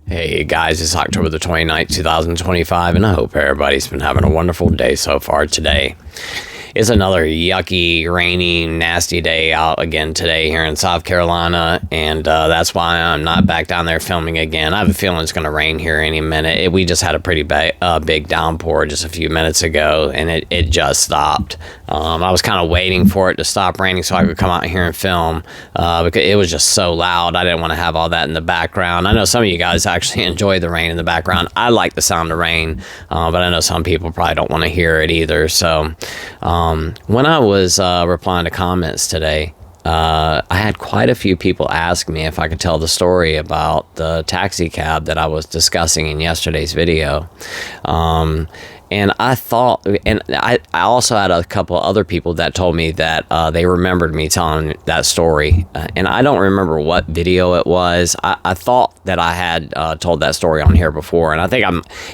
Hey guys, it's October the 29th, 2025, and I hope everybody's been having a wonderful day so far today. It's another yucky, rainy, nasty day out again today here in South Carolina, and that's why I'm not back down there filming again. I have a feeling it's going to rain here any minute. We just had a pretty big downpour just a few minutes ago, and it just stopped. I was kind of waiting for it to stop raining so I could come out here and film because it was just so loud. I didn't want to have all that in the background. I know some of you guys actually enjoy the rain in the background. I like the sound of rain, but I know some people probably don't want to hear it either. So when I was replying to comments today, I had quite a few people ask me if I could tell the story about the taxi cab that I was discussing in yesterday's video. And I thought, and I also had a couple other people that told me that they remembered me telling that story. And I don't remember what video it was. I thought that I had told that story on here before. And I think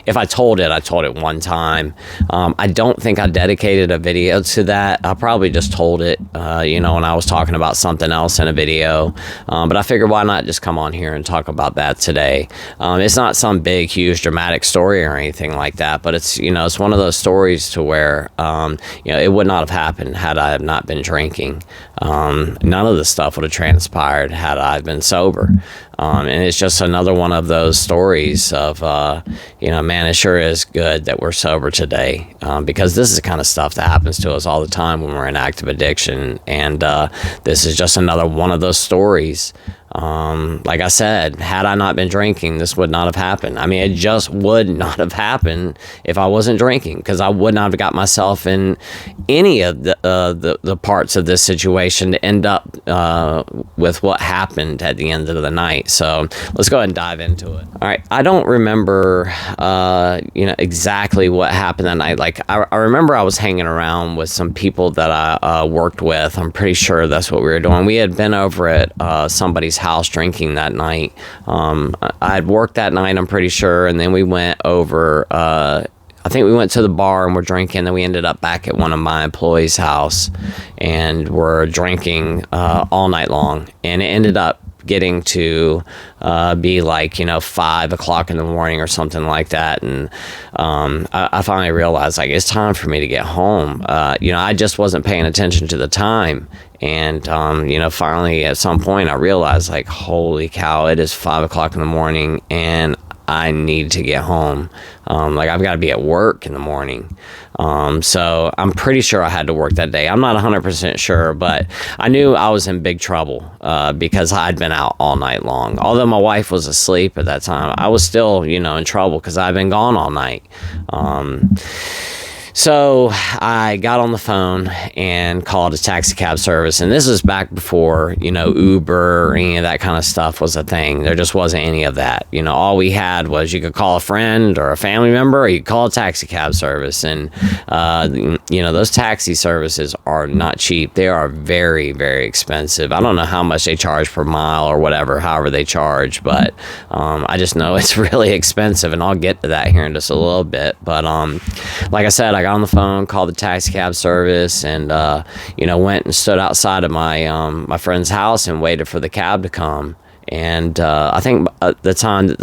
if I told it one time. I don't think I dedicated a video to that. I probably just told it, when I was talking about something else in a video. But I figured why not just come on here and talk about that today. It's not some big, huge, dramatic story or anything like that. But it's, it's one of those stories to where, it would not have happened had I have not been drinking. None of the stuff would have transpired had I been sober. And it's just another one of those stories of, man, it sure is good that we're sober today, because this is the kind of stuff that happens to us all the time when we're in active addiction. And this is just another one of those stories. Like I said, had I not been drinking, this would not have happened. I mean, it just would not have happened if I wasn't drinking, because I would not have got myself in any of the parts of this situation to end up with what happened at the end of the night. So let's go ahead and dive into it. All right, I don't remember, exactly what happened that night. Like I remember I was hanging around with some people that I worked with. I'm pretty sure that's what we were doing. We had been over at somebody's house drinking that night. I had worked that night, I'm pretty sure, and then we went over, I think we went to the bar and we're drinking, then we ended up back at one of my employees' house and we're drinking all night long, and it ended up getting to be like 5 o'clock in the morning or something like that, and I finally realized like it's time for me to get home. I just wasn't paying attention to the time, and finally at some point I realized like, holy cow, it is 5 o'clock in the morning and I need to get home. Like I've got to be at work in the morning. So I'm pretty sure I had to work that day. I'm not 100% sure, but I knew I was in big trouble because I'd been out all night long. Although my wife was asleep at that time, I was still, in trouble because I'd been gone all night. So I got on the phone and called a taxi cab service, and this was back before, Uber or any of that kind of stuff was a thing. There just wasn't any of that. All we had was you could call a friend or a family member, or you could call a taxi cab service, and, those taxi services are not cheap. They are very, very expensive. I don't know how much they charge per mile or whatever, however they charge, but I just know it's really expensive, and I'll get to that here in just a little bit. But like I said, I got on the phone, called the taxi cab service, and went and stood outside of my friend's house and waited for the cab to come. And I think by the time that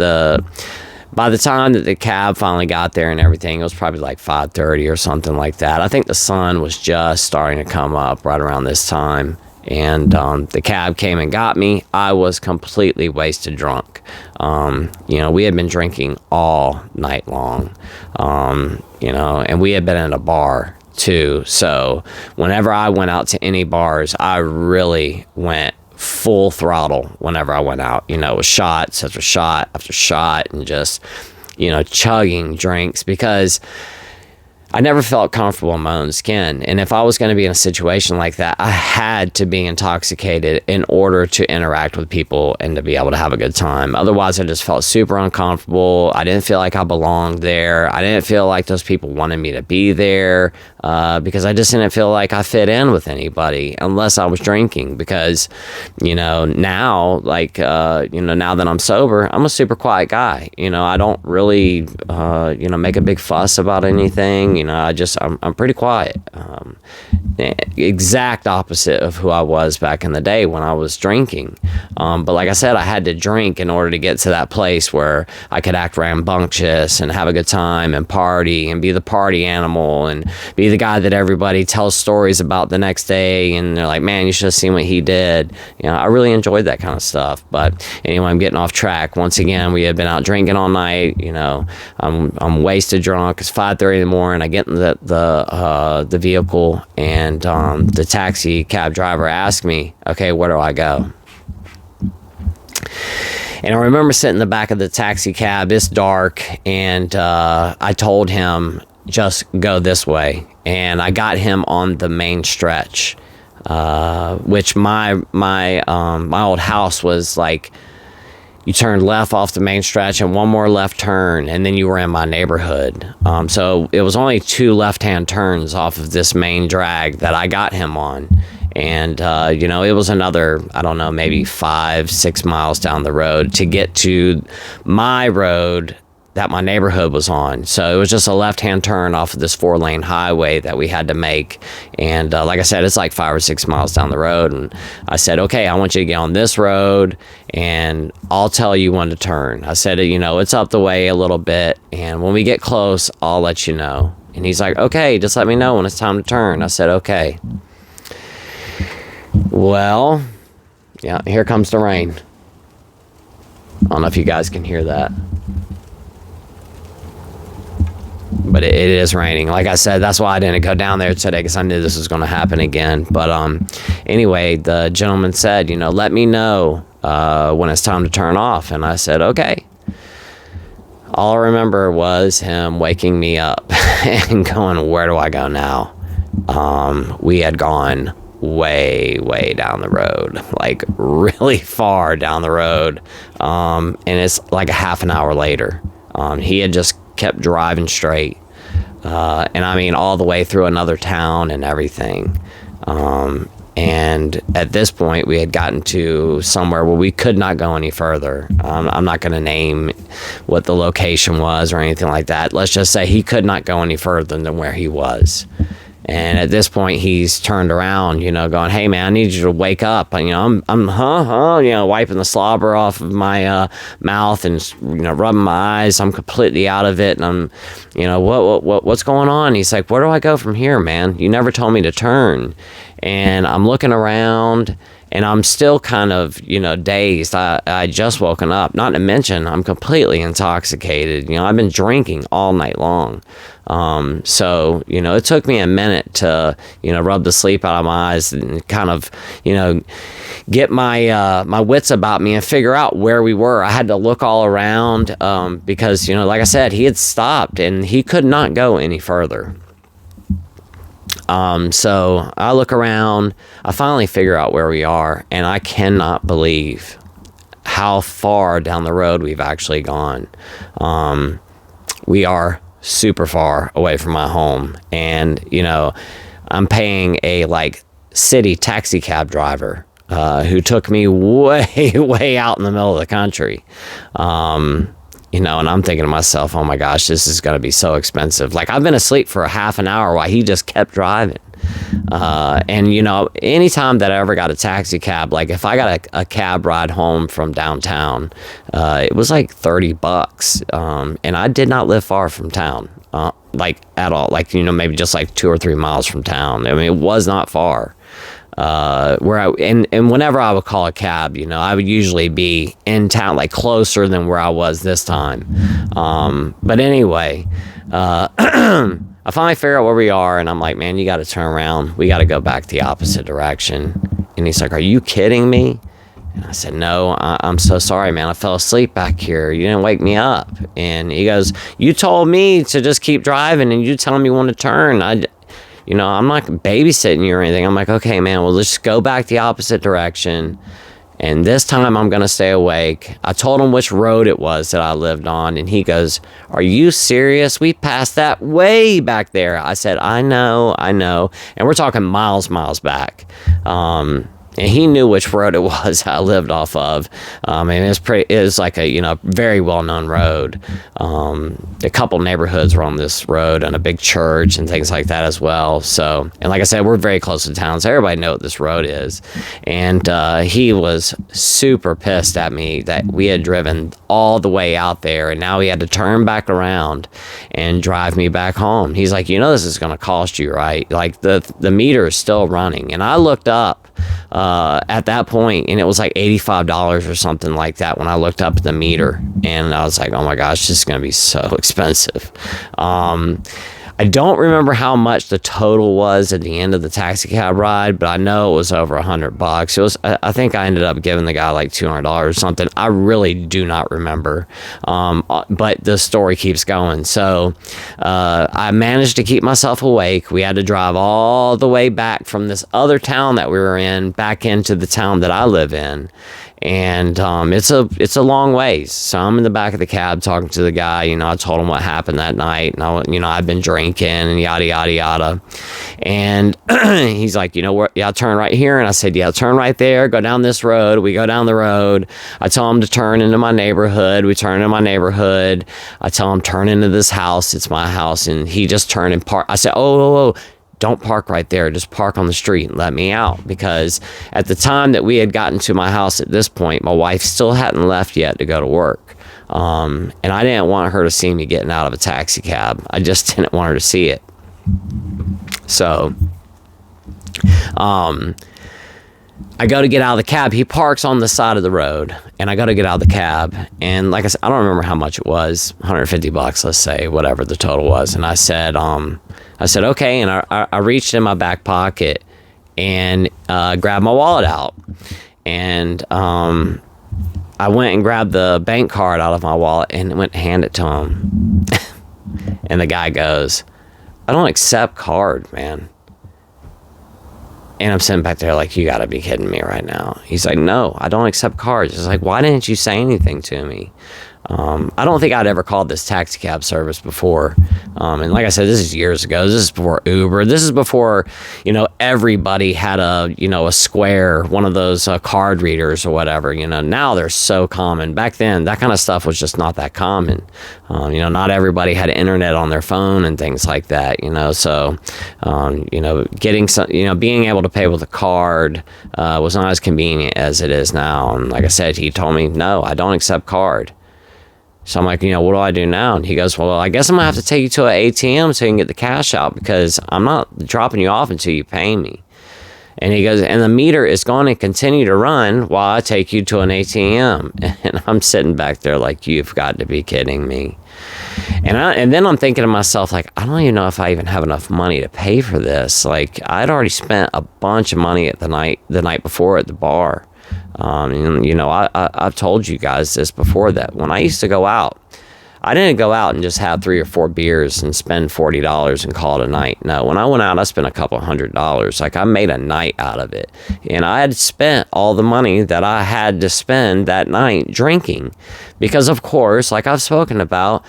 the cab finally got there and everything, it was probably like 5:30 or something like that. I think the sun was just starting to come up right around this time. And the cab came and got me. I was completely wasted drunk. We had been drinking all night long, and we had been in a bar too. So whenever I went out to any bars, I really went full throttle whenever I went out. It was shots after shot after shot, and just, chugging drinks, because I never felt comfortable in my own skin. And if I was going to be in a situation like that, I had to be intoxicated in order to interact with people and to be able to have a good time. Otherwise, I just felt super uncomfortable. I didn't feel like I belonged there. I didn't feel like those people wanted me to be there, because I just didn't feel like I fit in with anybody unless I was drinking. Because, now, now that I'm sober, I'm a super quiet guy. I don't really, make a big fuss about anything. anything. I'm pretty quiet. Exact opposite of who I was back in the day when I was drinking. But like I said, I had to drink in order to get to that place where I could act rambunctious and have a good time and party and be the party animal and be the guy that everybody tells stories about the next day, and they're like, man, you should have seen what he did. I really enjoyed that kind of stuff. But anyway, I'm getting off track. Once again, we had been out drinking all night. I'm wasted drunk. It's 5:30 in the morning. I get in the vehicle, and the taxi cab driver asked me, okay, where do I go? And I remember sitting in the back of the taxi cab. It's dark, and I told him, just go this way. And I got him on the main stretch, which my old house was like, you turned left off the main stretch and one more left turn, and then you were in my neighborhood. So it was only 2 left-hand turns off of this main drag that I got him on. And, it was another, I don't know, maybe 5-6 miles down the road to get to my road that my neighborhood was on. So it was just a left-hand turn off of this 4-lane highway that we had to make. And like I said, it's like 5 or 6 miles down the road. And I said, okay, I want you to get on this road, and I'll tell you when to turn. I said, it's up the way a little bit, and when we get close, I'll let you know. And he's like, okay, just let me know when it's time to turn. I said, okay. Well, yeah, here comes the rain. I don't know if you guys can hear that, but it is raining. Like I said, that's why I didn't go down there today, because I knew this was going to happen again. But anyway, the gentleman said, let me know when it's time to turn off. And I said, okay. All I remember was him waking me up and going, where do I go now? We had gone way down the road, like really far down the road. And it's like a half an hour later. He had just kept driving straight, and I mean all the way through another town and everything. And at this point, we had gotten to somewhere where we could not go any further. I'm not going to name what the location was or anything like that. Let's just say he could not go any further than where he was. And at this point, he's turned around, going, hey, man, I need you to wake up. And, I'm wiping the slobber off of my mouth and, rubbing my eyes. I'm completely out of it. And I'm, what's going on? He's like, where do I go from here, man? You never told me to turn. And I'm looking around, and I'm still kind of, dazed. I just woken up. Not to mention, I'm completely intoxicated. I've been drinking all night long. So, it took me a minute to, rub the sleep out of my eyes and kind of, get my wits about me and figure out where we were. I had to look all around, because, like I said, he had stopped and he could not go any further. So I look around, I finally figure out where we are, and I cannot believe how far down the road we've actually gone. We are super far away from my home, and I'm paying a city taxi cab driver who took me way out in the middle of the country. And I'm thinking to myself, oh my gosh, this is going to be so expensive. I've been asleep for a half an hour while he just kept driving. And anytime that I ever got a taxi cab, if I got a cab ride home from downtown, it was like $30. And I did not live far from town, at all. Maybe just 2 or 3 miles from town. I mean, it was not far. And whenever I would call a cab, I would usually be in town, closer than where I was this time. But anyway, I finally figure out where we are, and I'm like, man, you got to turn around. We got to go back the opposite direction. And he's like, are you kidding me? And I said, no, I'm so sorry, man. I fell asleep back here. You didn't wake me up. And he goes, you told me to just keep driving, and you telling me when to turn. I'm not babysitting you or anything. I'm like, okay, man, well, let's just go back the opposite direction. And this time I'm going to stay awake. I told him which road it was that I lived on. And he goes, are you serious? We passed that way back there. I said, I know. And we're talking miles back. and he knew which road it was I lived off of. And it was like a, very well-known road. A couple neighborhoods were on this road, and a big church and things like that as well. So, and like I said, we're very close to town, so everybody knows what this road is. And he was super pissed at me that we had driven all the way out there, and now he had to turn back around and drive me back home. He's like, this is going to cost you, right? Like, the meter is still running. And I looked up at that point, and it was like $85 or something like that when I looked up at the meter, and I was like, oh my gosh, this is going to be so expensive. I don't remember how much the total was at the end of the taxi cab ride, but I know it was over $100. It was, I think I ended up giving the guy like $200 or something. I really do not remember. But the story keeps going. So I managed to keep myself awake. We had to drive all the way back from this other town that we were in back into the town that I live in. And it's a long ways. So I'm in the back of the cab talking to the guy. I told him what happened that night, and I've been drinking and yada yada yada. And he's like, what? Yeah, turn right here. And I said, yeah, turn right there. Go down this road. We go down the road. I tell him to turn into my neighborhood. We turn into my neighborhood. I tell him turn into this house. It's my house. And he just turned and parked. I said, oh. Don't park right there. Just park on the street and let me out. Because at the time that we had gotten to my house at this point, my wife still hadn't left yet to go to work. And I didn't want her to see me getting out of a taxi cab. I just didn't want her to see it. So, I go to get out of the cab. He parks on the side of the road, and I go to get out of the cab. And like I said, I don't remember how much it was, $150, let's say, whatever the total was. And I said, okay. And I reached in my back pocket and grabbed my wallet out. And I went and grabbed the bank card out of my wallet and went to hand it to him. And the guy goes, I don't accept card, man. And I'm sitting back there like, you gotta be kidding me right now. He's like, no, I don't accept cards. It's like, why didn't you say anything to me? I don't think I'd ever called this taxi cab service before. And like I said, this is years ago. This is before Uber. This is before, everybody had a Square, one of those card readers or whatever. Now they're so common. Back then, that kind of stuff was just not that common. Not everybody had internet on their phone and things like that, So, getting some, being able to pay with a card was not as convenient as it is now. And like I said, he told me, no, I don't accept card. So I'm like, what do I do now? And he goes, well, I guess I'm going to have to take you to an ATM so you can get the cash out because I'm not dropping you off until you pay me. And he goes, and the meter is going to continue to run while I take you to an ATM. And I'm sitting back there like, you've got to be kidding me. And then I'm thinking to myself, like, I don't even know if I even have enough money to pay for this. Like, I'd already spent a bunch of money at the night before at the bar. I've told you guys this before, that when I used to go out, I didn't go out and just have 3 or 4 beers and spend $40 and call it a night. No, when I went out, I spent a couple $100. Like, I made a night out of it. And I had spent all the money that I had to spend that night drinking. Because, of course, like I've spoken about,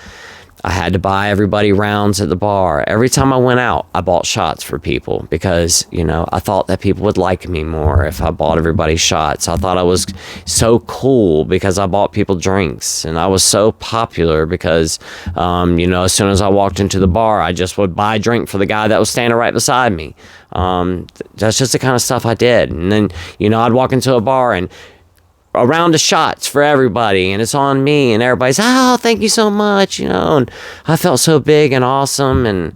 I had to buy everybody rounds at the bar. Every time I went out, I bought shots for people because, I thought that people would like me more if I bought everybody shots. I thought I was so cool because I bought people drinks. And I was so popular because, as soon as I walked into the bar, I just would buy a drink for the guy that was standing right beside me. That's just the kind of stuff I did. And then, I'd walk into a bar and a round of shots for everybody, and it's on me, and everybody's, oh, thank you so much, and I felt so big and awesome. And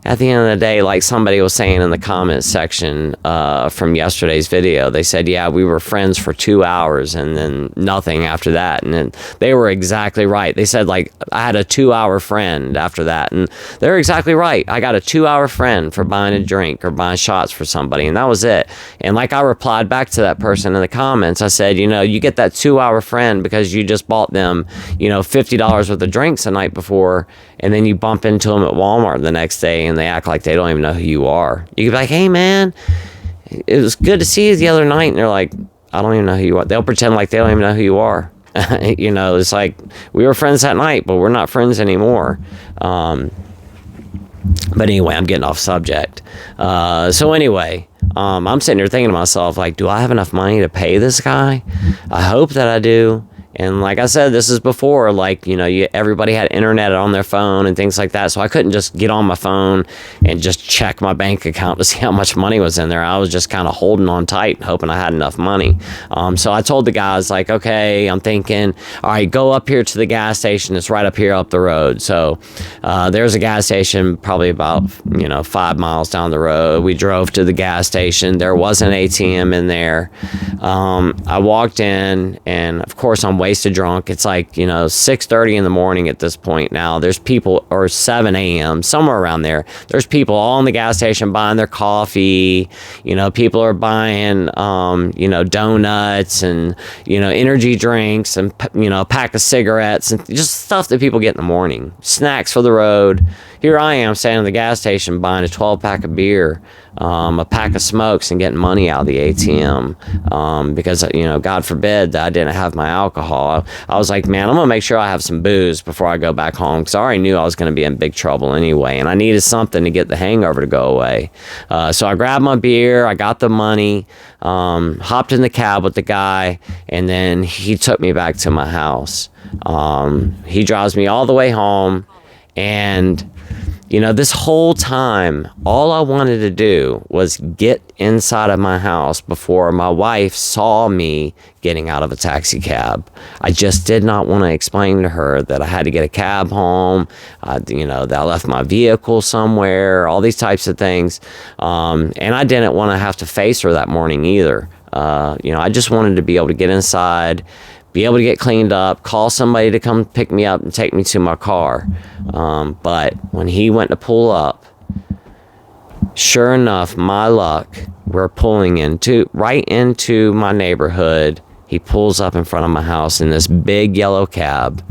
at the end of the day, like somebody was saying in the comments section from yesterday's video, they said, yeah, we were friends for 2 hours and then nothing after that. And then they were exactly right. They said, like, I had a 2-hour friend after that. And they're exactly right. I got a 2-hour friend for buying a drink or buying shots for somebody, and that was it. And like I replied back to that person in the comments, I said, you get that 2-hour friend because you just bought them, $50 worth of drinks the night before, and then you bump into them at Walmart the next day and they act like they don't even know who you are. You could be like, hey man, it was good to see you the other night. And they're like, I don't even know who you are. They'll pretend like they don't even know who you are. It's like, we were friends that night, but we're not friends anymore. But anyway, I'm getting off subject. So anyway, I'm sitting there thinking to myself, like, do I have enough money to pay this guy? I hope that I do. And like I said, this is before, like, everybody had internet on their phone and things like that. So I couldn't just get on my phone and just check my bank account to see how much money was in there. I was just kind of holding on tight, hoping I had enough money. So I told the guys, like, okay, I'm thinking, all right, go up here to the gas station. It's right up here up the road. So there's a gas station probably about, 5 miles down the road. We drove to the gas station. There was an ATM in there. I walked in, and of course I'm wasted drunk. It's like 6:30 in the morning at this point now. There's people, or 7 a.m., somewhere around there. There's people all in the gas station buying their coffee. People are buying donuts and energy drinks and a pack of cigarettes and just stuff that people get in the morning, snacks for the road. Here I am standing at the gas station buying a 12-pack of beer, a pack of smokes, and getting money out of the ATM because, God forbid that I didn't have my alcohol. I was like, man, I'm going to make sure I have some booze before I go back home, because I already knew I was going to be in big trouble anyway, and I needed something to get the hangover to go away. So I grabbed my beer, I got the money, hopped in the cab with the guy, and then he took me back to my house. He drives me all the way home, and this whole time, all I wanted to do was get inside of my house before my wife saw me getting out of a taxi cab. I just did not want to explain to her that I had to get a cab home, that I left my vehicle somewhere, all these types of things. And I didn't want to have to face her that morning either. I just wanted to be able to get inside, be able to get cleaned up, call somebody to come pick me up and take me to my car. But when he went to pull up, sure enough, my luck, we're pulling right into my neighborhood. He pulls up in front of my house in this big yellow cab,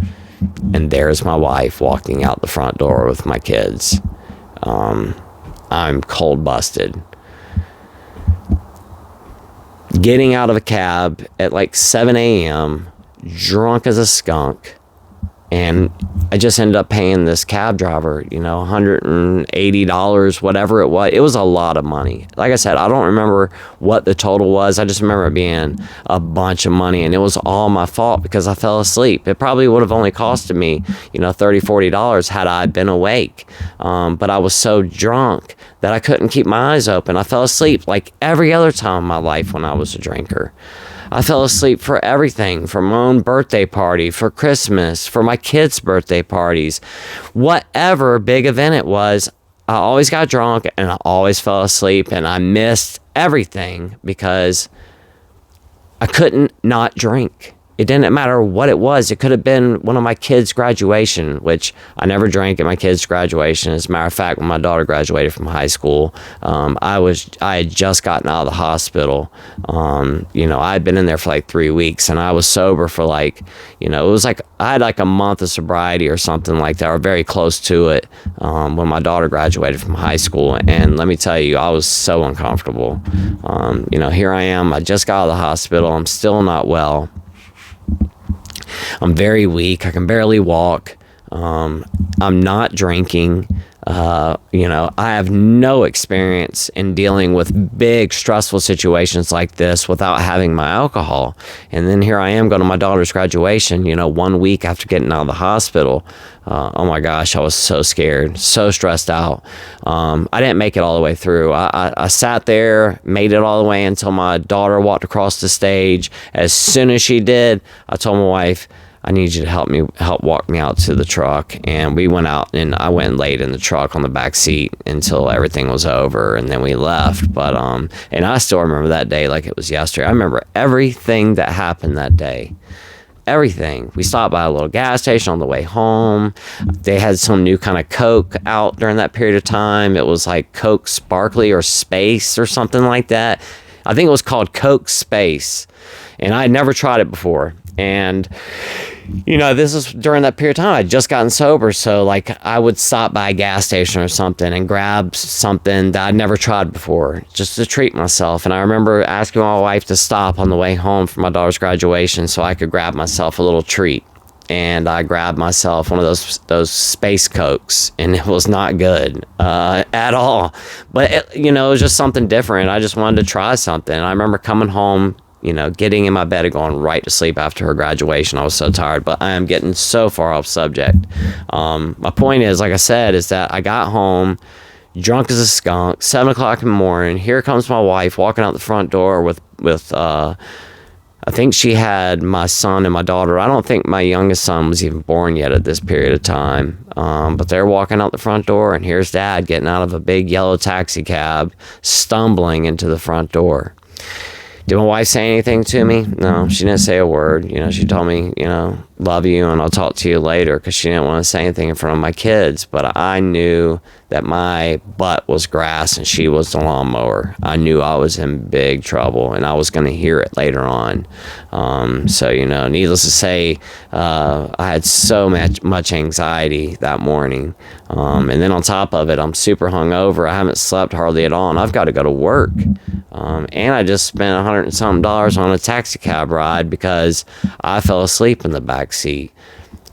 and there's my wife walking out the front door with my kids. I'm cold busted. Getting out of a cab at like 7 a.m., drunk as a skunk, and I just ended up paying this cab driver, $180, whatever it was. It was a lot of money. Like I said, I don't remember what the total was. I just remember it being a bunch of money, and it was all my fault because I fell asleep. It probably would have only costed me, $30, $40 had I been awake. But I was so drunk that I couldn't keep my eyes open. I fell asleep like every other time in my life when I was a drinker. I fell asleep for everything, for my own birthday party, for Christmas, for my kids' birthday parties. Whatever big event it was, I always got drunk and I always fell asleep, and I missed everything because I couldn't not drink. It didn't matter what it was. It could have been one of my kids' graduation, which I never drank at my kids' graduation. As a matter of fact, when my daughter graduated from high school, I had just gotten out of the hospital. I had been in there for like 3 weeks, and I was sober for it was like I had like a month of sobriety or something like that, or very close to it, when my daughter graduated from high school. And let me tell you, I was so uncomfortable. Here I am. I just got out of the hospital. I'm still not well. I'm very weak. I can barely walk. I'm not drinking. I have no experience in dealing with big stressful situations like this without having my alcohol. And then here I am going to my daughter's graduation, 1 week after getting out of the hospital. Oh my gosh, I was so scared, so stressed out. I didn't make it all the way through. I sat there, made it all the way until my daughter walked across the stage. As soon as she did, I told my wife, I need you to help walk me out to the truck. And we went out, and I went and laid in the truck on the back seat until everything was over, and then we left. But and I still remember that day like it was yesterday. I remember everything that happened that day. Everything. We stopped by a little gas station on the way home. They had some new kind of Coke out during that period of time. It was like Coke Sparkly or Space or something like that. I think it was called Coke Space, and I had never tried it before. And this is during that period of time. I'd just gotten sober, so like I would stop by a gas station or something and grab something that I'd never tried before, just to treat myself. And I remember asking my wife to stop on the way home from my daughter's graduation so I could grab myself a little treat. and I grabbed myself one of those space Cokes, and it was not good at all. But it was just something different. I just wanted to try something. I remember coming home, getting in my bed and going right to sleep after her graduation. I was so tired, but I am getting so far off subject. My point is, like I said, is that I got home drunk as a skunk, 7 o'clock in the morning. Here comes my wife walking out the front door with I think she had my son and my daughter. I don't think my youngest son was even born yet at this period of time. But they're walking out the front door, and here's Dad getting out of a big yellow taxi cab, stumbling into the front door. Did my wife say anything to me? No, she didn't say a word. She told me, love you and I'll talk to you later, because she didn't want to say anything in front of my kids. But I knew that my butt was grass and she was the lawnmower. I knew I was in big trouble, and I was going to hear it later on. So, needless to say, I had so much anxiety that morning. And then on top of it, I'm super hungover. I haven't slept hardly at all, and I've got to go to work. And I just spent $100 and something on a taxi cab ride because I fell asleep in the back seat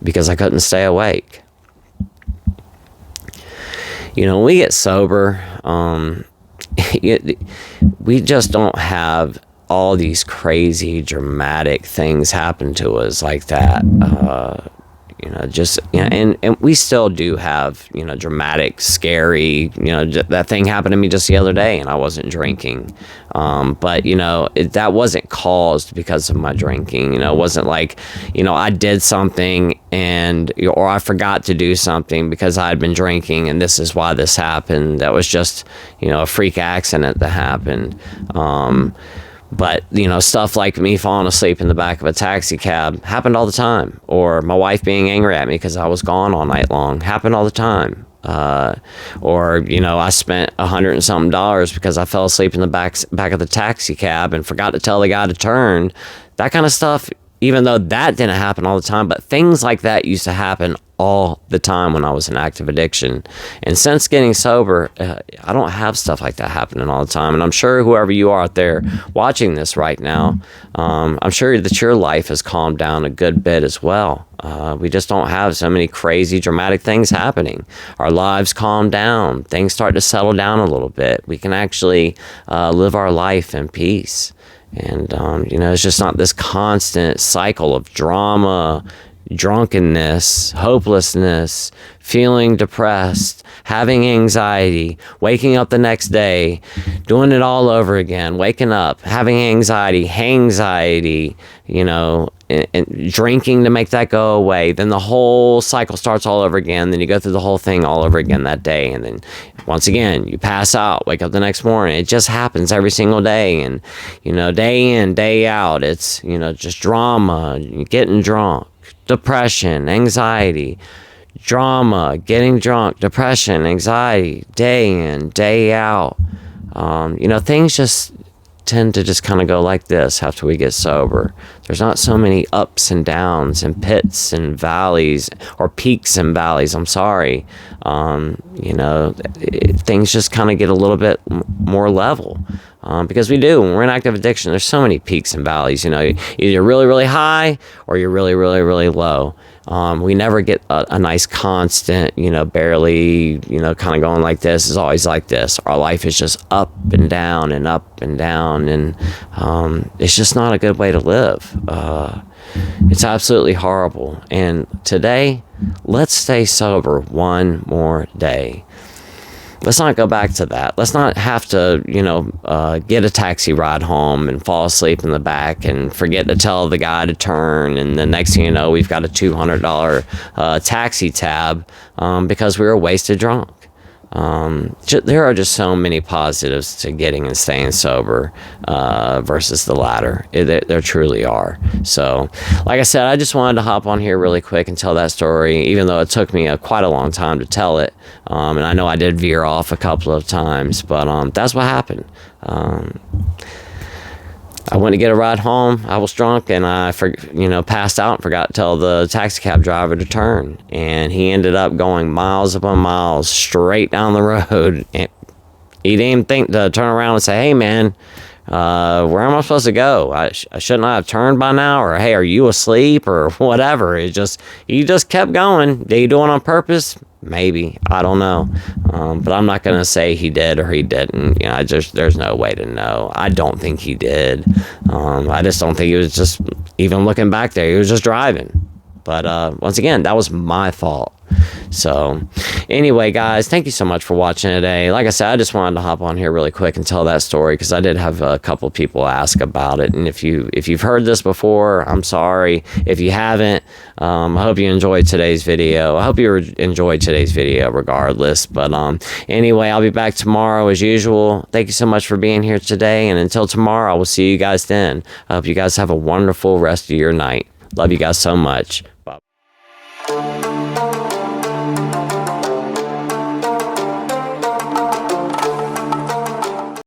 because I couldn't stay awake. When we get sober, we just don't have all these crazy dramatic things happen to us like that. And we still do have, dramatic, scary, that thing happened to me just the other day, and I wasn't drinking. But that wasn't caused because of my drinking. It wasn't like, I did something or I forgot to do something because I had been drinking, and this is why this happened. That was just, a freak accident that happened. But, stuff like me falling asleep in the back of a taxi cab happened all the time. Or my wife being angry at me because I was gone all night long happened all the time. Or I spent $100 and something because I fell asleep in the back of the taxi cab and forgot to tell the guy to turn. That kind of stuff, even though that didn't happen all the time, but things like that used to happen all the time when I was in active addiction. And since getting sober, I don't have stuff like that happening all the time. And I'm sure whoever you are out there watching this right now, I'm sure that your life has calmed down a good bit as well. We just don't have so many crazy, dramatic things happening. Our lives calm down. Things start to settle down a little bit. We can actually live our life in peace. And, it's just not this constant cycle of drama, drunkenness, hopelessness, feeling depressed, having anxiety, waking up the next day, doing it all over again, waking up, having anxiety, and drinking to make that go away. Then the whole cycle starts all over again. Then you go through the whole thing all over again that day. And then once again, you pass out, wake up the next morning. It just happens every single day. And, day in, day out, it's, just drama, getting drunk, depression, anxiety, drama, getting drunk, depression, anxiety, day in, day out. Things just tend to just kind of go like this after we get sober. There's not so many ups and downs and pits and valleys, or peaks and valleys. I'm sorry. Things just kind of get a little bit more level. Because we do. When we're in active addiction, there's so many peaks and valleys. Either you're really, really high or you're really, really, really low. We never get a nice constant, barely, kind of going like this. It's always like this. Our life is just up and down and up and down. And it's just not a good way to live. It's absolutely horrible. And today, let's stay sober one more day. Let's not go back to that. Let's not have to, get a taxi ride home and fall asleep in the back and forget to tell the guy to turn. And the next thing you know, we've got a $200 taxi tab because we were wasted drunk. There are just so many positives to getting and staying sober versus the latter. There truly are. So, like I said, I just wanted to hop on here really quick and tell that story, even though it took me quite a long time to tell it. And I know I did veer off a couple of times, but that's what happened. I went to get a ride home. I was drunk, and I passed out and forgot to tell the taxi cab driver to turn. And he ended up going miles upon miles straight down the road. And he didn't even think to turn around and say, "Hey, man, where am I supposed to go? Shouldn't I have turned by now? Or, hey, are you asleep? Or whatever. He just kept going. Did he do it on purpose? Maybe. I don't know. But I'm not going to say he did or he didn't. You know, there's no way to know. I don't think he did. I just don't think he was just, even looking back there, he was just driving. But once again, that was my fault. So anyway, guys, thank you so much for watching today. Like I said, I just wanted to hop on here really quick and tell that story because I did have a couple people ask about it. And if you've heard this before, I'm sorry. If you haven't, I hope you enjoyed today's video. I hope you enjoyed today's video regardless. But anyway, I'll be back tomorrow as usual. Thank you so much for being here today. And until tomorrow, I will see you guys then. I hope you guys have a wonderful rest of your night. Love you guys so much. Bye.